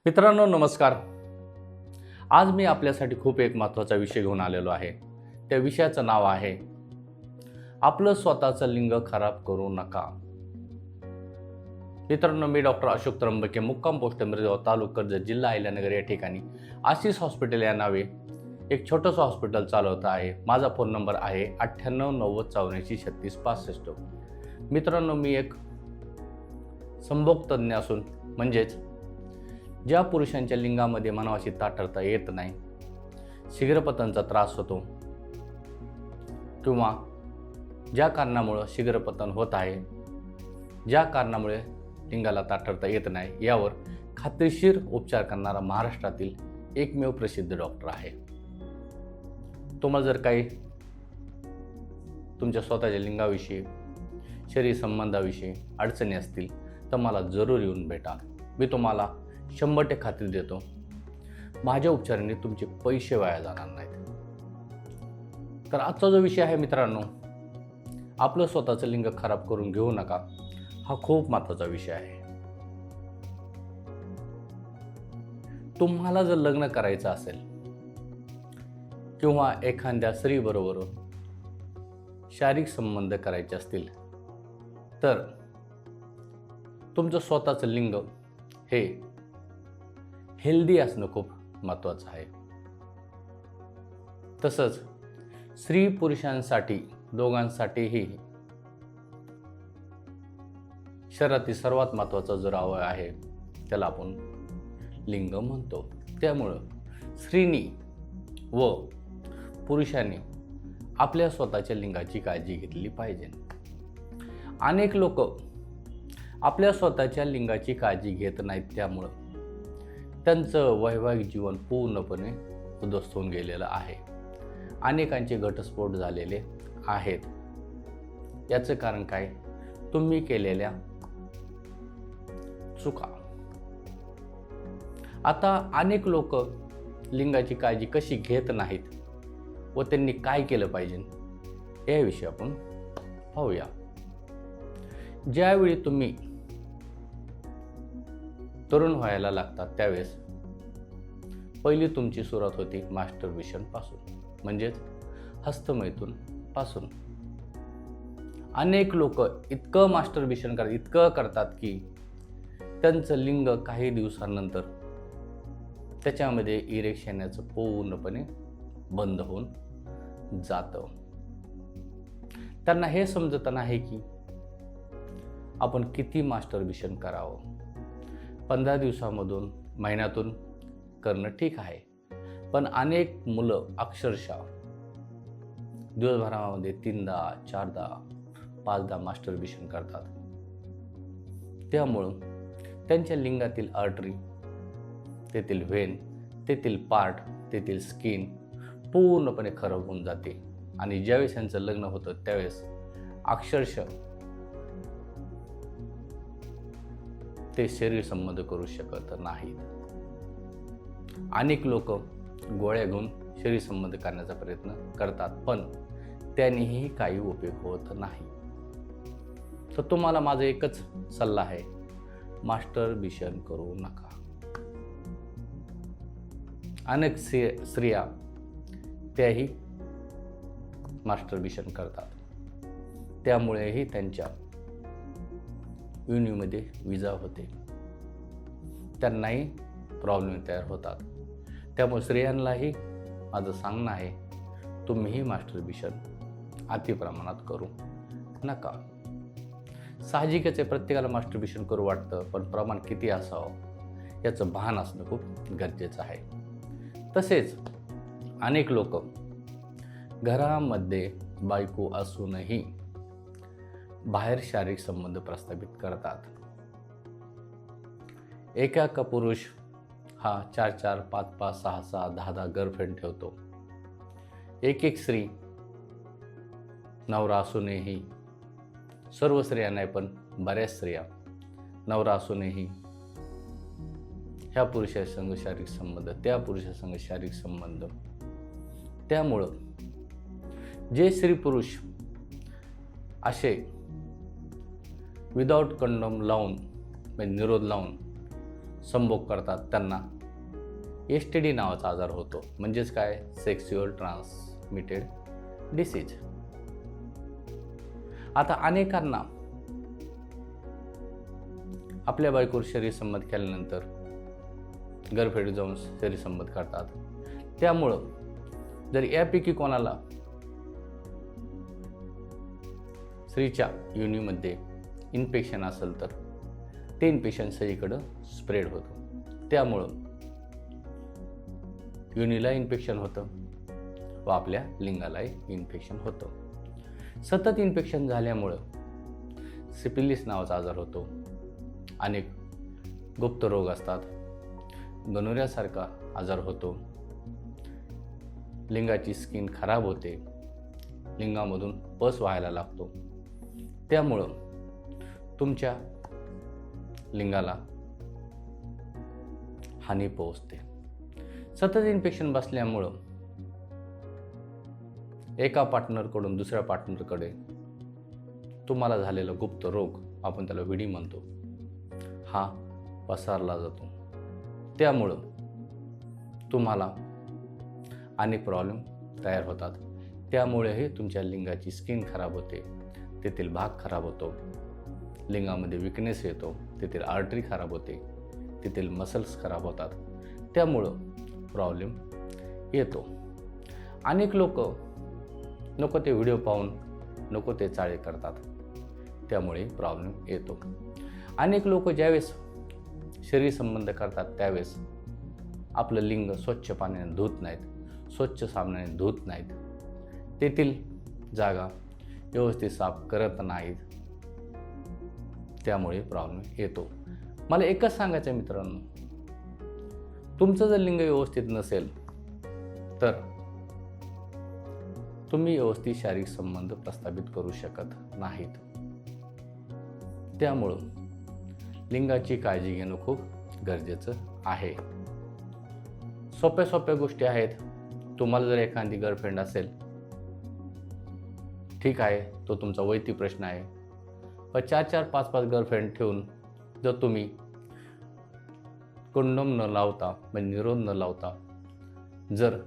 मित्रांनो नमस्कार. आज मी आपल्यासाठी खूप एक महत्त्वाचा विषय घेऊन आलेलो आहे. त्या विषयाचं नाव आहे आपलं स्वतःचं लिंग खराब करू नका. मित्रांनो, मी डॉक्टर अशोक त्र्यंबके, मुक्काम पोस्ट मिरजेगाव, तालुका कर्जत, जिल्हा अहिल्यानगर या ठिकाणी आशिष हॉस्पिटल या नावे एक छोटंसं हॉस्पिटल चालवत आहे. माझा फोन नंबर आहे 9890843665. मित्रांनो, मी एक संभोग तज्ज्ञ असून म्हणजेच ज्या पुरुषांच्या लिंगामध्ये मनावाशी ताठरता येत नाही, शीघ्रपतनचा त्रास होतो किंवा ज्या कारणामुळे शीघ्रपतन होत आहे, ज्या कारणामुळे लिंगाला ताठरता येत नाही, यावर खात्रीशीर उपचार करणारा महाराष्ट्रातील एकमेव प्रसिद्ध डॉक्टर आहे. तुम्हाला जर काही तुमच्या स्वतःच्या लिंगाविषयी, शरीर संबंधाविषयी अडचणी असतील तर मला जरूर येऊन भेटा. मी तुम्हाला 100% खात्री देतो, माझ्या उपचारांनी तुमचे पैसे वाया जाणार नाहीत. तर आजचा जो विषय आहे मित्रांनो, आपलं स्वतःचं लिंग खराब करून घेऊ नका, हा खूप महत्त्वाचा विषय आहे. तुम्हाला जर लग्न करायचं असेल किंवा एखाद्या स्त्रीबरोबर शारीरिक संबंध करायचे असतील तर तुमचं स्वतःचं लिंग हे हेल्दी असणं खूप महत्त्वाचं आहे. तसंच स्त्री पुरुषांसाठी दोघांसाठीही शरीरातील सर्वात महत्त्वाचा जो अवयव आहे त्याला आपण लिंग म्हणतो. त्यामुळं स्त्रीनी व पुरुषांनी आपल्या स्वतःच्या लिंगाची काळजी घेतली पाहिजे. अनेक लोक आपल्या स्वतःच्या लिंगाची काळजी घेत नाहीत, त्यामुळं त्यांचं वैवाहिक जीवन पूर्णपणे उद्ध्वस्त होऊन गेलेलं आहे. अनेकांचे घटस्फोट झालेले आहेत. याचं कारण काय? तुम्ही केलेल्या चुका. आता अनेक लोक लिंगाची काळजी कशी घेत नाहीत व त्यांनी काय केलं पाहिजे याविषयी आपण पाहूया. ज्यावेळी तुम्ही तरुण व्हायला लागतात त्यावेळेस पहिली तुमची सुरुवात होती मास्टरबेशन पासून, म्हणजेच हस्तमैथुन पासून. अनेक लोक इतकं मास्टरबेशन करतात, इतकं करतात की त्यांचं लिंग काही दिवसांनंतर त्याच्यामध्ये इरेक्शन याचं पूर्णपणे बंद होऊन जातं. त्यांना हे समजत नाही की आपण किती मास्टरबेशन करावं. 15 दिवसामधून, महिन्यातून करणं ठीक आहे, पण अनेक मुलं अक्षरशः दिवसभरामध्ये 3दा 4दा 5दा मास्टरबेशन करतात. त्यामुळं त्यांच्या लिंगातील आर्टरी, तेथील व्हेन, तेथील पार्ट, तेथील स्किन पूर्णपणे खराब होऊन जाते आणि ज्यावेळेस त्यांचं लग्न होतं त्यावेळेस अक्षरशः ते शरीर संबंध करू शकत नाहीत. अनेक लोक गोळ्या घेऊन शरीर संबंध करण्याचा प्रयत्न करतात, पण त्यानेही काही उपयोग होत नाही. तर तुम्हाला माझा एकच सल्ला आहे, मास्टरबेशन करू नका. अनेक स्त्रिया त्याही मास्टरबेशन करतात, त्यामुळेही त्यांच्या योनीमध्ये विजा होते, त्यांनाही प्रॉब्लेम तयार होतात. त्यामुळे स्त्रियांनाही माझं सांगणं आहे, तुम्हीही मास्टरबेशन अतिप्रमाणात करू नका. साहजिकच आहे, प्रत्येकाला मास्टरबेशन करू वाटतं, पण प्रमाण किती असावं याचं भान असणं खूप गरजेचं आहे. तसेच अनेक लोक घरामध्ये बायको असूनही बाहेर शारीरिक संबंध प्रस्थापित करतात. एका पुरुष हा 4-4, 5-5, 6-6, 10-10 गर्लफ्रेंड ठेवतो. एक स्त्री नवरा असूनही, सर्व स्त्रिया नाही पण बऱ्याच स्त्रिया नवरा असूनही ह्या पुरुषासंग शारीरिक संबंध, त्या पुरुषासंग शारीरिक संबंध. त्यामुळं जे स्त्री पुरुष असे विदाऊट कंडोम लावून, म्हणजे निरोध लावून संभोग करतात त्यांना STD नावाचा आजार होतो. म्हणजेच काय? Sexual transmitted disease. आता अनेकांना आपल्या बायकोवर शरीरसंबंध केल्यानंतर गर्लफ्रेंड जाऊन शरीरसंबंध करतात. त्यामुळं जर यापैकी कोणाला स्त्रीच्या योनीमध्ये इन्फेक्शन असेल तर ते इन्फेक्शन सगळीकडं स्प्रेड होतं. त्यामुळं योनीला इन्फेक्शन होतं व आपल्या लिंगालाही इन्फेक्शन होतं. सतत इन्फेक्शन झाल्यामुळं सिफिलिस नावाचा आजार होतो. अनेक गुप्त रोग असतात. गनोरियासारखा आजार होतो. लिंगाची स्किन खराब होते. लिंगामधून पस व्हायला लागतो. त्यामुळं तुमच्या लिंगाला हानी पोहोचते. सतत इन्फेक्शन बसल्यामुळं एका पार्टनरकडून दुसऱ्या पार्टनरकडे तुम्हाला झालेला गुप्त रोग, आपण त्याला विडी म्हणतो, हा पसरला जातो. त्यामुळं तुम्हाला अनेक प्रॉब्लेम तयार होतात. त्यामुळेही तुमच्या लिंगाची स्किन खराब होते, तेथील भाग खराब होतो, लिंगामध्ये विकनेस येतो, तेथील आर्टरी खराब होते, तेथील मसल्स खराब होतात. त्यामुळं प्रॉब्लेम येतो. अनेक लोक नको ते व्हिडिओ पाहून नको ते चाळे करतात. त्यामुळे प्रॉब्लेम येतो. अनेक लोक ज्यावेळेस शरीर संबंध करतात त्यावेळेस आपलं लिंग स्वच्छ पाण्याने धुत नाहीत, स्वच्छ साबणाने धुत नाहीत, तेथील जागा व्यवस्थित साफ करत नाहीत. त्यामुळे प्रॉब्लेम येतो. मला एकच सांगायचं आहे मित्रांनो, तुमचं जर लिंग व्यवस्थित नसेल तर तुम्ही व्यवस्थित शारीरिक संबंध प्रस्थापित करू शकत नाहीत. त्यामुळं लिंगाची काळजी घेणं खूप गरजेचं आहे. सोप्या सोप्या गोष्टी आहेत. तुम्हाला जर एखादी गर्लफ्रेंड असेल, ठीक आहे, तो तुमचा वैयक्तिक प्रश्न आहे. पण 4-4, 5-5 गर्लफ्रेंड ठेवून जर तुम्ही कंडोम न लावता, म्हणजे निरोध न लावता जर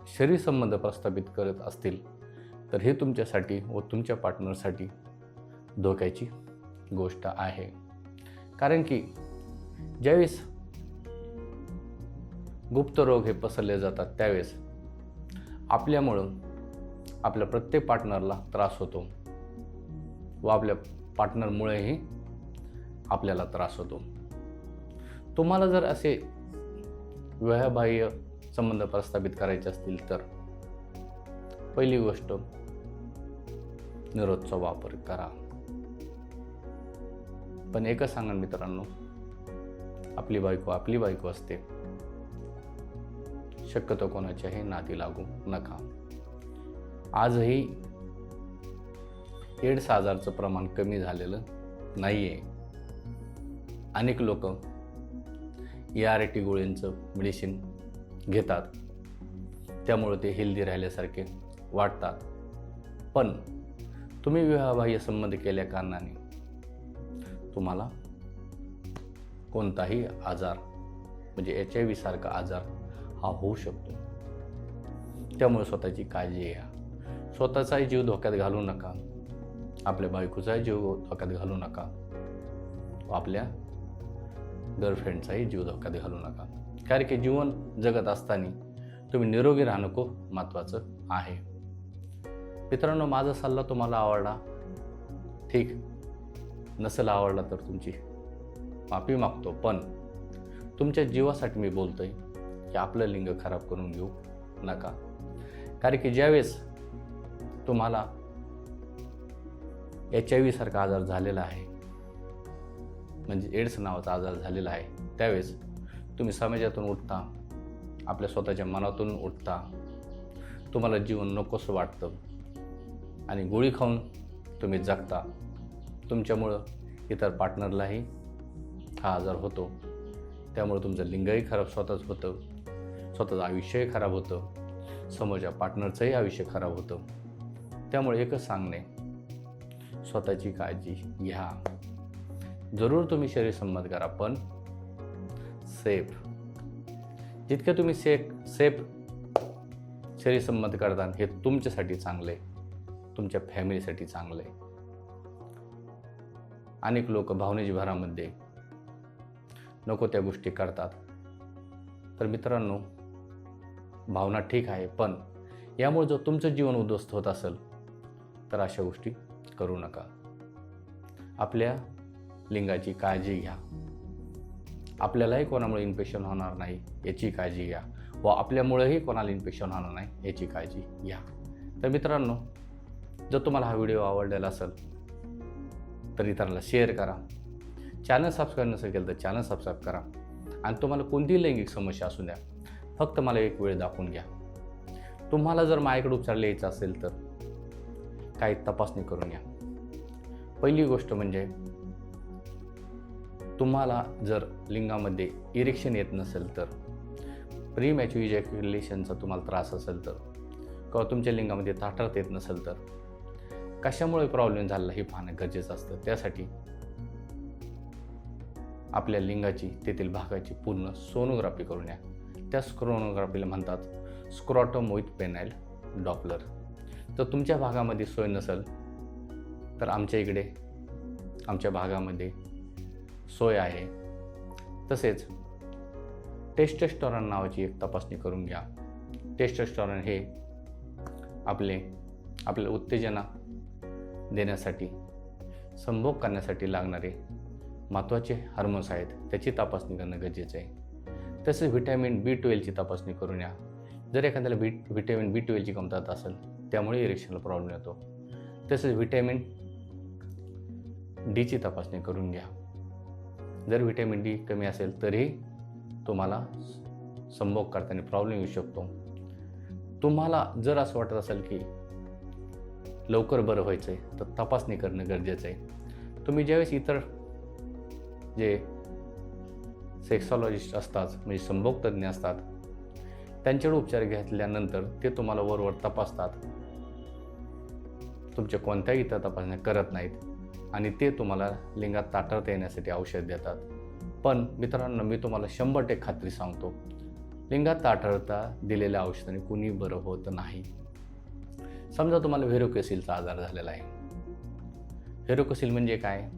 शरीर संबंध प्रस्थापित करत असतील तर हे तुमच्यासाठी व तुमच्या पार्टनरसाठी धोक्याची गोष्ट आहे. कारण की ज्यावेळेस गुप्त रोग हे पसरले जातात त्यावेळेस आपल्यामुळं आपल्या प्रत्येक पार्टनरला त्रास होतो व आपल्या पार्टनरमुळेही आपल्याला त्रास होतो. तुम्हाला जर असे विवाहबाह्य संबंध प्रस्थापित करायचे असतील तर पहिली गोष्ट, निरोधचा वापर करा. पण एकच सांगा मित्रांनो, आपली बायको असते. शक्यतो कोणाच्याही नादी लागू नका. आजही एड्स आजारचं प्रमाण कमी झालेलं नाहीये. अनेक लोक ART गोळ्यांचं मेडिसिन घेतात, त्यामुळे ते हेल्दी राहिल्यासारखे वाटतात. पण तुम्ही विवाहबाह्य संबंध केल्या कारणाने तुम्हाला कोणताही आजार, म्हणजे HIV सारखा आजार हा होऊ शकतो. त्यामुळे स्वतःची काळजी घ्या. स्वतःचाही जीव धोक्यात घालू नका, आपल्या बायकोचाही जीव धोक्यात घालू नका, आपल्या गर्लफ्रेंडचाही जीव धोक्यात घालू नका. कारण की जीवन जगत असताना तुम्ही निरोगी राहणं खूप महत्त्वाचं आहे. मित्रांनो, माझा सल्ला तुम्हाला आवडला, ठीक. नसेल आवडला तर तुमची माफी मागतो. पण तुमच्या जीवासाठी मी बोलतोय की आपलं लिंग खराब करून घेऊ नका. कारण की ज्यावेळेस तुम्हाला HIV सारखा आजार झालेला आहे, म्हणजे एड्स नावाचा आजार झालेला आहे, त्यावेळेस तुम्ही समाजातून उठता, आपल्या स्वतःच्या मनातून उठता, तुम्हाला जीवन नकोसं वाटतं आणि गोळी खाऊन तुम्ही जगता. तुमच्यामुळं इतर पार्टनरलाही हा आजार होतो. त्यामुळे तुमचं लिंगही खराब स्वतःच होतं, स्वतःचं आयुष्यही खराब होतं, समोरच्या पार्टनरचंही आयुष्य खराब होतं. त्यामुळे एकच सांगणे, स्वतःची काळजी घ्या. जरूर तुम्ही शरीर संबंध करा, पण सेफ. जितके तुम्ही सेफ शरीर संबंध करता हे तुमच्यासाठी चांगले, तुमच्या फॅमिलीसाठी चांगले. अनेक लोक भावनेच्या भरामध्ये नको त्या गोष्टी करतात. तर मित्रांनो, भावना ठीक आहे, पण यामुळे जर तुमचं जीवन उद्ध्वस्त होत असेल तर अशा गोष्टी करू नका. आपल्या लिंगाची काळजी घ्या. आपल्यालाही कोणामुळे इन्फेक्शन होणार नाही याची काळजी घ्या व आपल्यामुळेही कोणाला इन्फेक्शन होणार नाही याची काळजी घ्या. तर मित्रांनो, जर तुम्हाला हा व्हिडिओ आवडलेला असेल तर इतरांना शेअर करा. चॅनल सबस्क्राईब नसेल केलं तर चॅनल सबस्क्राईब करा. आणि तुम्हाला कोणतीही लैंगिक समस्या असू द्या, फक्त मला एक वेळ दाखवून घ्या. तुम्हाला जर माझ्याकडे उपचार लिहायचा असेल तर काही तपासणी करून घ्या. पहिली गोष्ट म्हणजे तुम्हाला जर लिंगामध्ये इरेक्शन येत नसेल तर, प्रीमॅच्युअर इजॅक्युलेशनचा तुम्हाला त्रास असेल तर, किंवा तुमच्या लिंगामध्ये ताठरता येत नसेल तर कशामुळे प्रॉब्लेम झाला हे पाहणं गरजेचं असतं. त्यासाठी आपल्या लिंगाची तेथील भागाची पूर्ण सोनोग्राफी करून घ्या. त्या सोनोग्राफीला म्हणतात स्क्रॉटम विथ पेनाइल डॉपलर. तर तुमच्या भागामध्ये सोय नसेल तर आमच्या भागामध्ये सोय आहे. तसेच टेस्टोस्टेरॉन नावाची एक तपासणी करून घ्या. टेस्टोस्टेरॉन हे आपल्याला उत्तेजना देण्यासाठी, संभोग करण्यासाठी लागणारे महत्त्वाचे हार्मोन्स आहेत, त्याची तपासणी करणं गरजेचं आहे. तसेच व्हिटॅमिन B12ची तपासणी करून घ्या. जर एखाद्याला व्हिटॅमिन B12ची कमतरता असेल त्यामुळे इरेक्शनला प्रॉब्लेम येतो. तसेच व्हिटॅमिन Dची तपासणी करून घ्या. जर व्हिटॅमिन D कमी असेल तरीही तुम्हाला संभोग करताना प्रॉब्लेम येऊ शकतो. तुम्हाला जर असं वाटत असेल की लवकर बरं व्हायचं आहे तर तपासणी करणं गरजेचं आहे. तुम्ही ज्यावेळेस इतर जे सेक्सॉलॉजिस्ट असतात, म्हणजे संभोग तज्ज्ञ असतात, त्यांच्याकडे उपचार घेतल्यानंतर ते तुम्हाला वरवर तपासतात. तुमच्या कोणत्याही इतर तपासण्या करत नाहीत आणि ते तुम्हाला लिंगात ताठरता येण्यासाठी औषध देतात. पण मित्रांनो, मी तुम्हाला 100% खात्री सांगतो, लिंगात ताठरता दिलेल्या औषधाने कुणी बरं होत नाही. समजा तुम्हाला व्हेरोकेसिलचा आजार झालेला आहे. व्हेरोकेसिल म्हणजे काय?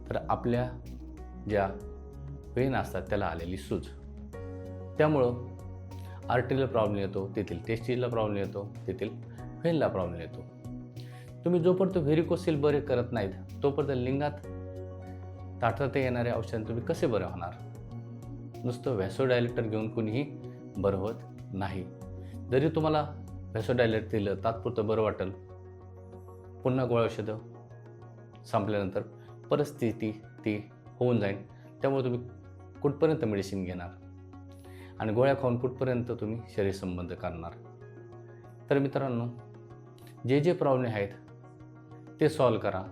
तर आपल्या ज्या वेन असतात त्याला आलेली सूज, त्यामुळं आर्टरीला प्रॉब्लेम येतो, तेथील टेस्टिसला प्रॉब्लेम येतो, तेथील व्हेनला प्रॉब्लेम येतो. तुम्ही जोपर्यंत व्हेरिकोसिल बरे करत नाहीत तोपर्यंत लिंगात ताठरता येणाऱ्या औषधाने तुम्ही कसे बरे होणार? नुसतं व्हॅसोडायलेटर घेऊन कुणीही बरं होत नाही. जरी तुम्हाला व्हॅसोडायलेटर दिलं, तात्पुरतं बरं वाटेल, पुन्हा गोळ्या औषधं संपल्यानंतर परिस्थिती ती होऊन जाईल. त्यामुळे तुम्ही कुठपर्यंत मेडिसिन घेणार आणि गोळ्या खाऊन कुठपर्यंत तुम्ही शरीर संबंध करणार? तर मित्रांनो, जे प्रॉब्लेम आहेत ते सॉल्व करा,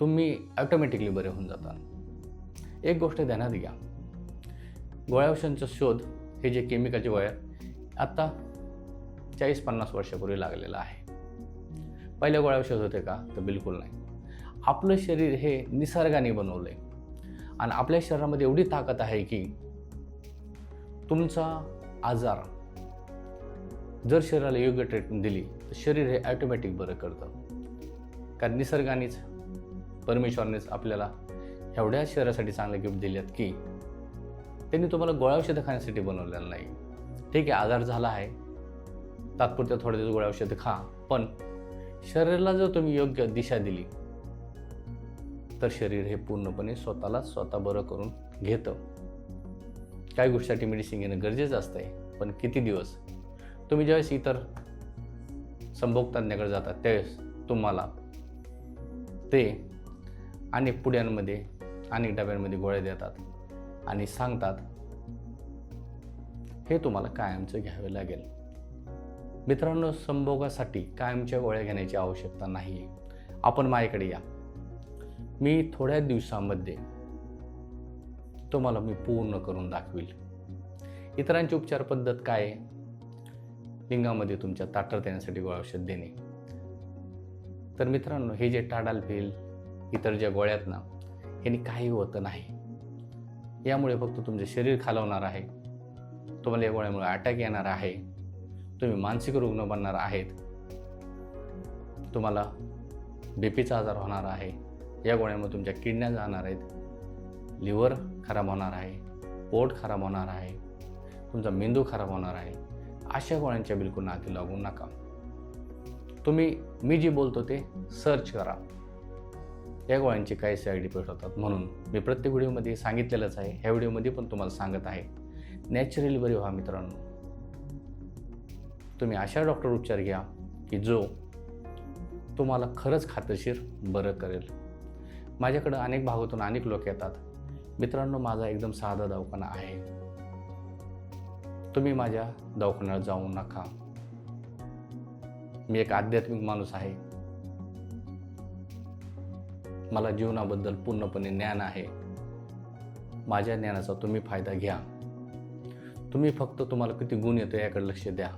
तुम्ही ऑटोमॅटिकली बरे होऊन जाता. एक गोष्ट ध्यानात घ्या, गोळ्या औषधांचा शोध हे जे केमिकलचे गोळ्या आता 40-50 वर्षापूर्वी लागलेलं आहे. पहिल्या गोळ्या औषध होते का? तर बिलकुल नाही. आपलं शरीर हे निसर्गाने बनवलं आहे आणि आपल्या शरीरामध्ये एवढी ताकद आहे की तुमचा आजार जर शरीराला योग्य ट्रीटमेंट दिली तर शरीर हे ऑटोमॅटिक बरं करतं. कारण निसर्गानेच, परमेश्वरानेच आपल्याला एवढ्या शरीरासाठी चांगले गिफ्ट दिलेत की त्यांनी तुम्हाला गोळ्या औषधं खाण्यासाठी बनवलेलं नाही. ठीक आहे, आजार झाला आहे, तात्पुरत्या थोड्या दिवस गोळ्या औषधं खा, पण शरीराला जर तुम्ही योग्य दिशा दिली तर शरीर हे पूर्णपणे स्वतः बरं करून घेतं. काही गोष्टीसाठी मेडिसिन घेणं गरजेचं असतंय, पण किती दिवस? तुम्ही ज्यावेळेस इतर संभोग तज्ञाकडे जातात त्यावेळेस तुम्हाला ते अनेक पुड्यांमध्ये, अनेक डब्यांमध्ये गोळ्या देतात आणि सांगतात हे तुम्हाला कायमचं घ्यावे लागेल. मित्रांनो, संभोगासाठी कायमच्या गोळ्या घेण्याची आवश्यकता नाही आहे. आपण माझ्याकडे या, मी थोड्या दिवसामध्ये तुम्हाला पूर्ण करून दाखवील. इतरांची उपचार पद्धत काय आहे? लिंगामध्ये तुमच्या ताठरता येण्यासाठी गोळ्या औषध देणे. तर मित्रांनो, हे जे टाडाल्फिल, इतर ज्या गोळ्यात ना, ह्यानी काही होत नाही. यामुळे फक्त तुमचे शरीर खालवणार आहे, तुम्हाला या गोळ्यामुळे अटॅक येणार आहे, तुम्ही मानसिक रुग्ण बनणार आहेत, तुम्हाला बीपीचा आजार होणार आहे, या गोळ्यामुळे तुमच्या किडन्या जाणार आहेत, लिव्हर खराब होणार आहे, पोट खराब होणार आहे, तुमचा मेंदू खराब होणार आहे. अशा गोळ्यांच्या बिलकुल नादी लागू नका. तुम्ही मी जे बोलतो ते सर्च करा. या गोळ्यांचे काही साईड इफेक्ट होतात म्हणून मी प्रत्येक व्हिडिओमध्ये सांगितलेलंच आहे. ह्या व्हिडिओमध्ये पण तुम्हाला सांगत आहे, नॅचरली बरे व्हा मित्रांनो. तुम्ही अशा डॉक्टर उपचार घ्या की जो तुम्हाला खरंच खात्रीशीर बरं करेल. माझ्याकडं अनेक भागातून अनेक लोक येतात. मित्रांनो, माझा एकदम साधा दवाखाना आहे. तुम्ही माझ्या दवाखान्यात जाऊ नका. मी एक आध्यात्मिक माणूस आहे. मला जीवनाबद्दल पूर्णपणे ज्ञान आहे. माझ्या ज्ञानाचा तुम्ही फायदा घ्या. तुम्ही फक्त तुम्हाला किती गुण येतो याकडे लक्ष द्या.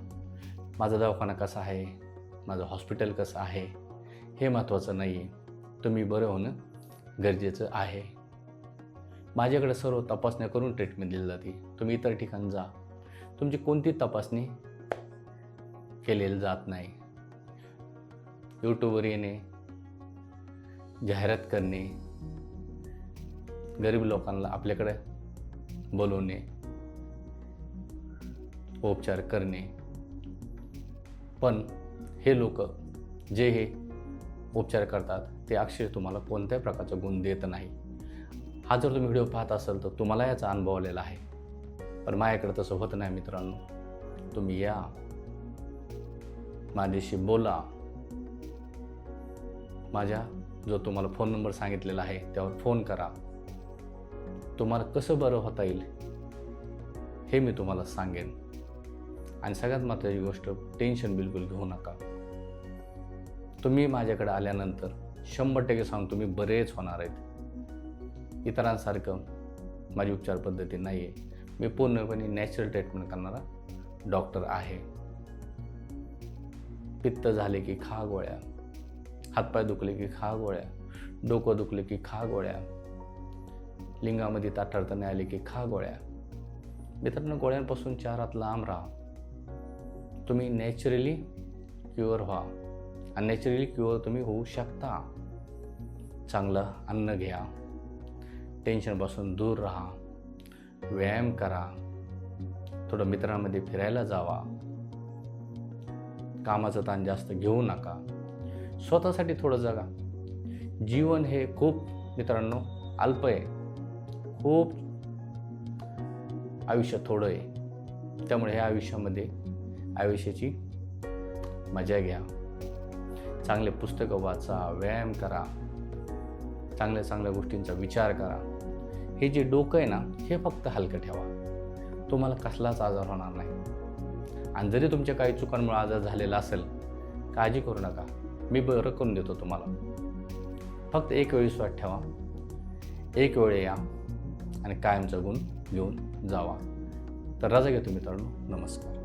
माझा दवाखाना कसा आहे, माझं हॉस्पिटल कसं आहे हे महत्त्वाचं नाही आहे. तुम्ही बरं होणं गरजेचं आहे. माझ्याकडे सर्व तपासण्या करून ट्रीटमेंट दिली जाते. तुम्ही इतर ठिकाणी जा, तुमची कोणती तपासणी केलेली जात नाही. यूट्यूबवर येणे, जाहिरात करणे, गरीब लोकांना आपल्याकडे बोलवणे, उपचार करणे. पण हे लोक जे हे उपचार करतात ते अक्षरशः तुम्हाला कोणत्याही प्रकारचा गुण देत नाही. हा जर तुम्ही व्हिडिओ पाहत असाल तर तुम्हाला याचा अनुभव आलेला आहे. पण माझ्याकडे तसं होत नाही मित्रांनो. तुम्ही या, माझ्याशी बोला. माझ्या जो तुम्हाला फोन नंबर सांगितलेला आहे त्यावर फोन करा. तुम्हाला कसं बरं होता येईल हे मी तुम्हाला सांगेन. आणि सगळ्यात महत्त्वाची गोष्ट, टेन्शन बिलकुल घेऊ नका. तुम्ही माझ्याकडे आल्यानंतर 100% सांगून तुम्ही बरेच होणार आहेत. इतरांसारखं माझी उपचार पद्धती नाही आहे. मी पूर्णपणे नॅचरल ट्रीटमेंट करणारा डॉक्टर आहे. पित्त झाले की खा गोळ्या, हातपाय दुखले की खा गोळ्या, डोकं दुखले की खा गोळ्या, लिंगामध्ये ताठरपणे आले की खा गोळ्या. मित्रांनो, गोळ्यांपासून 4 हात लांब राहा. तुम्ही नॅचरली क्युअर व्हा. आणि नॅचरली क्युअर तुम्ही होऊ शकता. चांगलं अन्न घ्या, टेन्शनपासून दूर राहा, व्यायाम करा, थोडं मित्रांमध्ये फिरायला जावा, कामाचं ताण जास्त घेऊ नका, स्वतःसाठी थोडं जगा. जीवन हे खूप मित्रांनो अल्प आहे. खूप आयुष्य थोडं आहे. त्यामुळे ह्या आयुष्यामध्ये आयुष्याची मजा घ्या. चांगले पुस्तकं वाचा, व्यायाम करा, चांगल्या चांगल्या गोष्टींचा विचार करा. हे जे डोकं आहे ना, हे फक्त हलकं ठेवा. तुम्हाला कसलाच आजार होणार नाही. आणि जरी तुमच्या काही चुकांमुळे आजार झालेला असेल, काळजी करू नका. मी बरं करून देतो तुम्हाला. फक्त एक वेळ विश्वास ठेवा, एक वेळ या आणि कायमचा गुण घेऊन जावा. तर रजा घेतो मित्रांनो. नमस्कार.